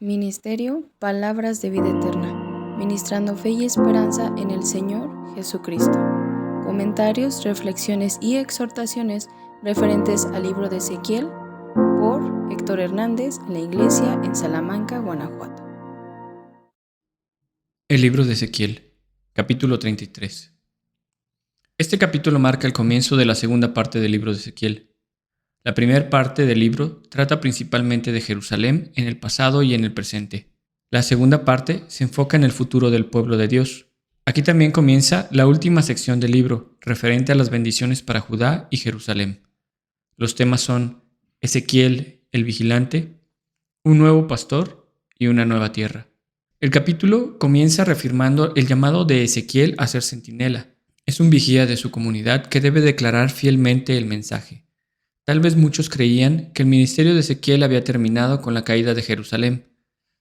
Ministerio Palabras de Vida Eterna, ministrando fe y esperanza en el Señor Jesucristo. Comentarios, reflexiones y exhortaciones referentes al libro de Ezequiel por Héctor Hernández en la iglesia en Salamanca, Guanajuato. El libro de Ezequiel, capítulo 33. Este capítulo marca el comienzo de la segunda parte del libro de Ezequiel. La primera parte del libro trata principalmente de Jerusalén en el pasado y en el presente. La segunda parte se enfoca en el futuro del pueblo de Dios. Aquí también comienza la última sección del libro, referente a las bendiciones para Judá y Jerusalén. Los temas son Ezequiel, el vigilante, un nuevo pastor y una nueva tierra. El capítulo comienza reafirmando el llamado de Ezequiel a ser centinela. Es un vigía de su comunidad que debe declarar fielmente el mensaje. Tal vez muchos creían que el ministerio de Ezequiel había terminado con la caída de Jerusalén.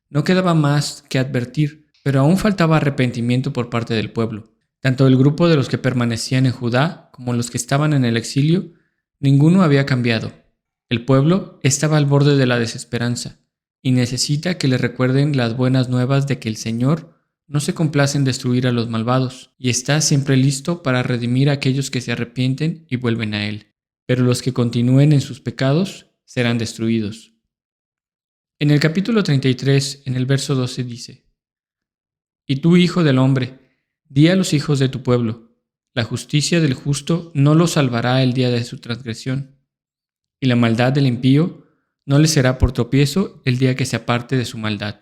No quedaba más que advertir, pero aún faltaba arrepentimiento por parte del pueblo. Tanto el grupo de los que permanecían en Judá como los que estaban en el exilio, ninguno había cambiado. El pueblo estaba al borde de la desesperanza y necesita que le recuerden las buenas nuevas de que el Señor no se complace en destruir a los malvados y está siempre listo para redimir a aquellos que se arrepienten y vuelven a Él. Pero los que continúen en sus pecados serán destruidos. En el capítulo 33, en el verso 12 dice: Y tú, hijo del hombre, di a los hijos de tu pueblo, la justicia del justo no los salvará el día de su transgresión, y la maldad del impío no le será por tropiezo el día que se aparte de su maldad.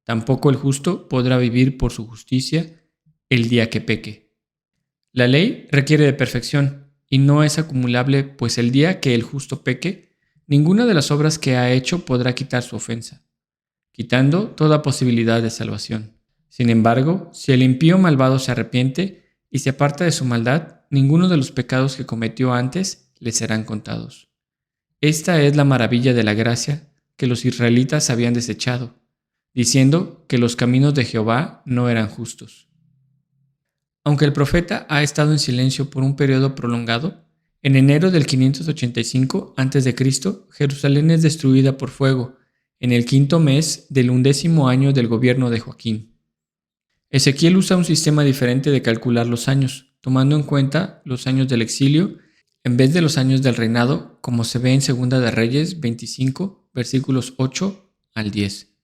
Tampoco el justo podrá vivir por su justicia el día que peque. La ley requiere de perfección, y no es acumulable, pues el día que el justo peque, ninguna de las obras que ha hecho podrá quitar su ofensa, quitando toda posibilidad de salvación. Sin embargo, si el impío malvado se arrepiente y se aparta de su maldad, ninguno de los pecados que cometió antes le serán contados. Esta es la maravilla de la gracia que los israelitas habían desechado, diciendo que los caminos de Jehová no eran justos. Aunque el profeta ha estado en silencio por un periodo prolongado, en enero del 585 a.C., Jerusalén es destruida por fuego, en el 5º mes del 11º año del gobierno de Joaquín. Ezequiel usa un sistema diferente de calcular los años, tomando en cuenta los años del exilio en vez de los años del reinado, como se ve en 2 de Reyes 25, versículos 8 al 10.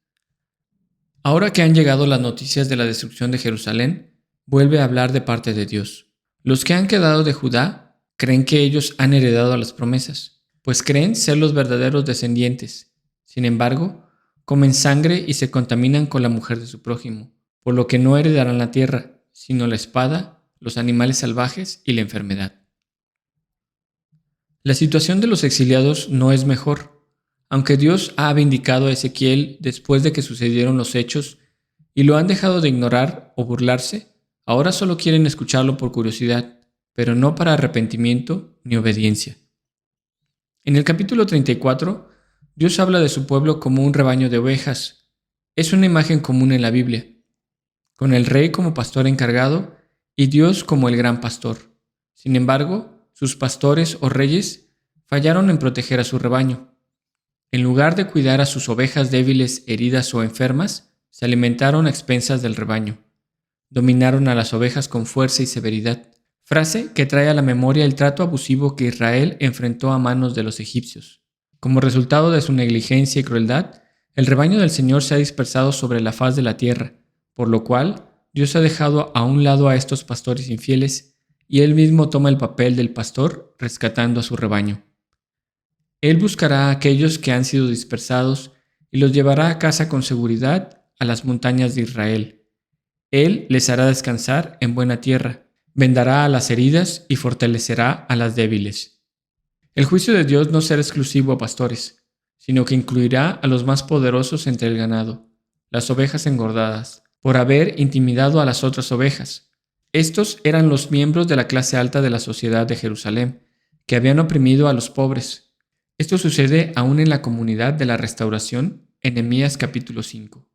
Ahora que han llegado las noticias de la destrucción de Jerusalén, vuelve a hablar de parte de Dios. Los que han quedado de Judá creen que ellos han heredado las promesas, pues creen ser los verdaderos descendientes. Sin embargo, comen sangre y se contaminan con la mujer de su prójimo, por lo que no heredarán la tierra, sino la espada, los animales salvajes y la enfermedad. La situación de los exiliados no es mejor, aunque Dios ha vindicado a Ezequiel después de que sucedieron los hechos y lo han dejado de ignorar o burlarse. Ahora solo quieren escucharlo por curiosidad, pero no para arrepentimiento ni obediencia. En el capítulo 34, Dios habla de su pueblo como un rebaño de ovejas. Es una imagen común en la Biblia, con el rey como pastor encargado y Dios como el gran pastor. Sin embargo, sus pastores o reyes fallaron en proteger a su rebaño. En lugar de cuidar a sus ovejas débiles, heridas o enfermas, se alimentaron a expensas del rebaño. Dominaron a las ovejas con fuerza y severidad, frase que trae a la memoria el trato abusivo que Israel enfrentó a manos de los egipcios. Como resultado de su negligencia y crueldad, el rebaño del Señor se ha dispersado sobre la faz de la tierra, por lo cual Dios ha dejado a un lado a estos pastores infieles y Él mismo toma el papel del pastor rescatando a su rebaño. Él buscará a aquellos que han sido dispersados y los llevará a casa con seguridad a las montañas de Israel. Él les hará descansar en buena tierra, vendará a las heridas y fortalecerá a las débiles. El juicio de Dios no será exclusivo a pastores, sino que incluirá a los más poderosos entre el ganado, las ovejas engordadas, por haber intimidado a las otras ovejas. Estos eran los miembros de la clase alta de la sociedad de Jerusalén, que habían oprimido a los pobres. Esto sucede aún en la comunidad de la restauración en Nehemías capítulo 5.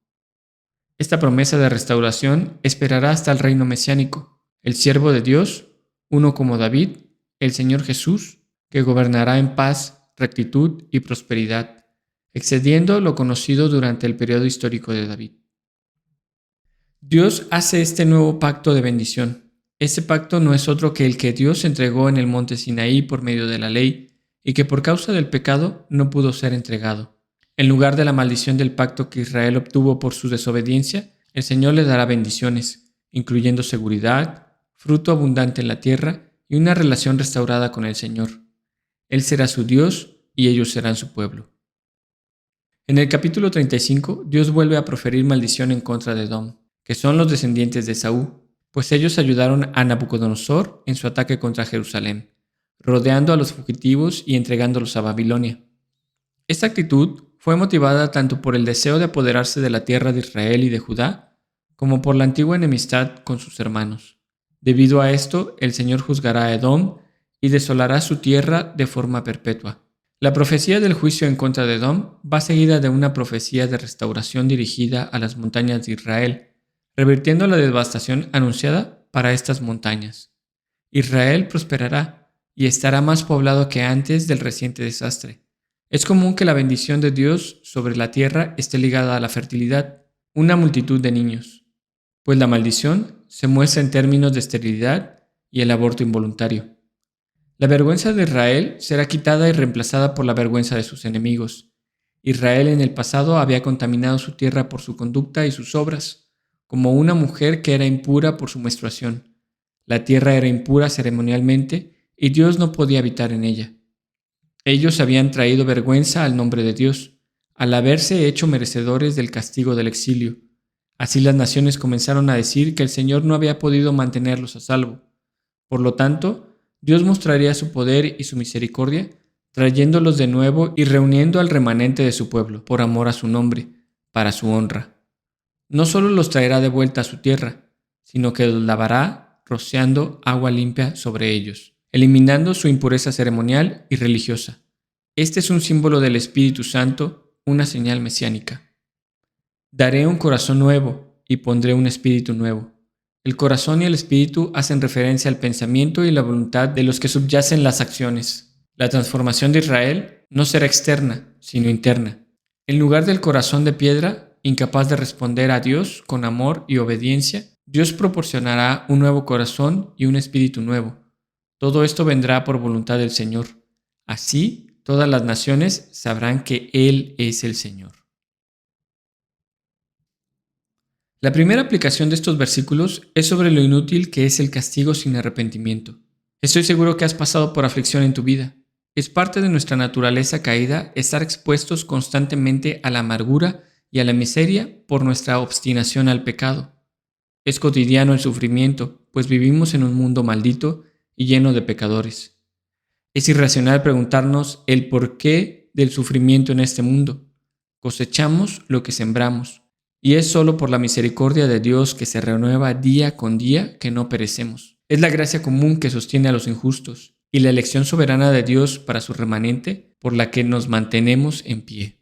Esta promesa de restauración esperará hasta el reino mesiánico, el siervo de Dios, uno como David, el Señor Jesús, que gobernará en paz, rectitud y prosperidad. excediendo lo conocido durante el periodo histórico de David. Dios hace este nuevo pacto de bendición. Este pacto no es otro que el que Dios entregó en el monte Sinaí por medio de la ley y que por causa del pecado no pudo ser entregado. En lugar de la maldición del pacto que Israel obtuvo por su desobediencia, el Señor le dará bendiciones, incluyendo seguridad, fruto abundante en la tierra y una relación restaurada con el Señor. Él será su Dios y ellos serán su pueblo. En el capítulo 35, Dios vuelve a proferir maldición en contra de Edom, que son los descendientes de Esaú, pues ellos ayudaron a Nabucodonosor en su ataque contra Jerusalén, rodeando a los fugitivos y entregándolos a Babilonia. Esta actitud fue motivada tanto por el deseo de apoderarse de la tierra de Israel y de Judá, como por la antigua enemistad con sus hermanos. Debido a esto, el Señor juzgará a Edom y desolará su tierra de forma perpetua. La profecía del juicio en contra de Edom va seguida de una profecía de restauración dirigida a las montañas de Israel, revirtiendo la devastación anunciada para estas montañas. Israel prosperará y estará más poblado que antes del reciente desastre. Es común que la bendición de Dios sobre la tierra esté ligada a la fertilidad, una multitud de niños, pues la maldición se muestra en términos de esterilidad y el aborto involuntario. La vergüenza de Israel será quitada y reemplazada por la vergüenza de sus enemigos. Israel en el pasado había contaminado su tierra por su conducta y sus obras, como una mujer que era impura por su menstruación. La tierra era impura ceremonialmente y Dios no podía habitar en ella. Ellos habían traído vergüenza al nombre de Dios, al haberse hecho merecedores del castigo del exilio. Así las naciones comenzaron a decir que el Señor no había podido mantenerlos a salvo. Por lo tanto, Dios mostraría su poder y su misericordia, trayéndolos de nuevo y reuniendo al remanente de su pueblo, por amor a su nombre, para su honra. No solo los traerá de vuelta a su tierra, sino que los lavará rociando agua limpia sobre ellos, eliminando su impureza ceremonial y religiosa. Este es un símbolo del Espíritu Santo, una señal mesiánica. Daré un corazón nuevo y pondré un espíritu nuevo. El corazón y el espíritu hacen referencia al pensamiento y la voluntad de los que subyacen las acciones. La transformación de Israel no será externa, sino interna. En lugar del corazón de piedra, incapaz de responder a Dios con amor y obediencia, Dios proporcionará un nuevo corazón y un espíritu nuevo. Todo esto vendrá por voluntad del Señor. Así, todas las naciones sabrán que Él es el Señor. La primera aplicación de estos versículos es sobre lo inútil que es el castigo sin arrepentimiento. Estoy seguro que has pasado por aflicción en tu vida. Es parte de nuestra naturaleza caída estar expuestos constantemente a la amargura y a la miseria por nuestra obstinación al pecado. Es cotidiano el sufrimiento, pues vivimos en un mundo maldito y lleno de pecadores. Es irracional preguntarnos el porqué del sufrimiento en este mundo. Cosechamos lo que sembramos. Y es solo por la misericordia de Dios que se renueva día con día que no perecemos. Es la gracia común que sostiene a los injustos y la elección soberana de Dios para su remanente por la que nos mantenemos en pie.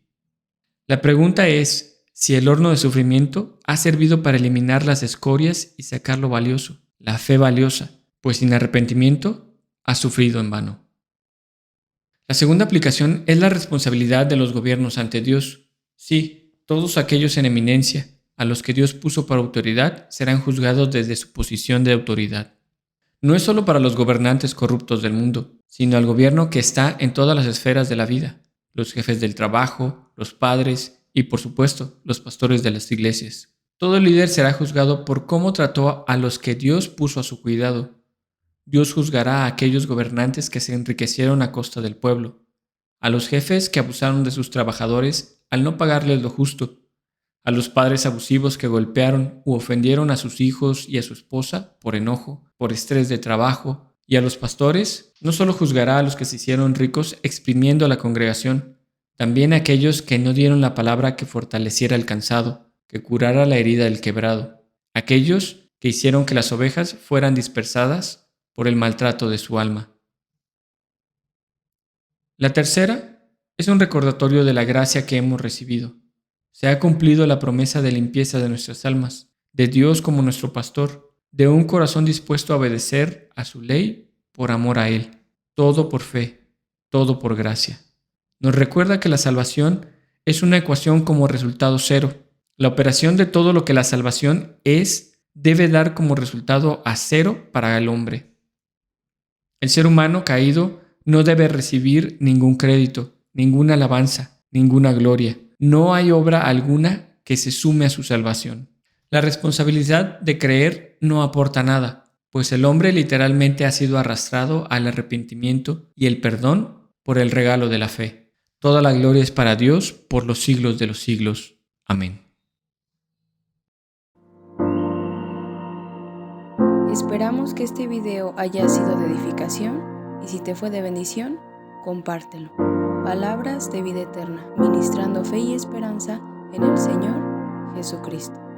La pregunta es si el horno de sufrimiento ha servido para eliminar las escorias y sacar lo valioso, la fe valiosa, pues sin arrepentimiento has sufrido en vano. La segunda aplicación es la responsabilidad de los gobiernos ante Dios. Sí, todos aquellos en eminencia, a los que Dios puso por autoridad, serán juzgados desde su posición de autoridad. No es solo para los gobernantes corruptos del mundo, sino al gobierno que está en todas las esferas de la vida, los jefes del trabajo, los padres y, por supuesto, los pastores de las iglesias. Todo líder será juzgado por cómo trató a los que Dios puso a su cuidado. Dios juzgará a aquellos gobernantes que se enriquecieron a costa del pueblo, a los jefes que abusaron de sus trabajadores al no pagarles lo justo, a los padres abusivos que golpearon u ofendieron a sus hijos y a su esposa por enojo, por estrés de trabajo, y a los pastores. No solo juzgará a los que se hicieron ricos exprimiendo a la congregación, también a aquellos que no dieron la palabra que fortaleciera al cansado, que curara la herida del quebrado, aquellos que hicieron que las ovejas fueran dispersadas por el maltrato de su alma. La tercera es un recordatorio de la gracia que hemos recibido. Se ha cumplido la promesa de limpieza de nuestras almas, de Dios como nuestro pastor, de un corazón dispuesto a obedecer a su ley por amor a Él, todo por fe, todo por gracia. Nos recuerda que la salvación es una ecuación como resultado cero. La operación de todo lo que la salvación es debe dar como resultado a cero para el hombre. El ser humano caído no debe recibir ningún crédito, ninguna alabanza, ninguna gloria. No hay obra alguna que se sume a su salvación. La responsabilidad de creer no aporta nada, pues el hombre literalmente ha sido arrastrado al arrepentimiento y el perdón por el regalo de la fe. Toda la gloria es para Dios por los siglos de los siglos. Amén. Esperamos que este video haya sido de edificación y si te fue de bendición, compártelo. Palabras de vida eterna, ministrando fe y esperanza en el Señor Jesucristo.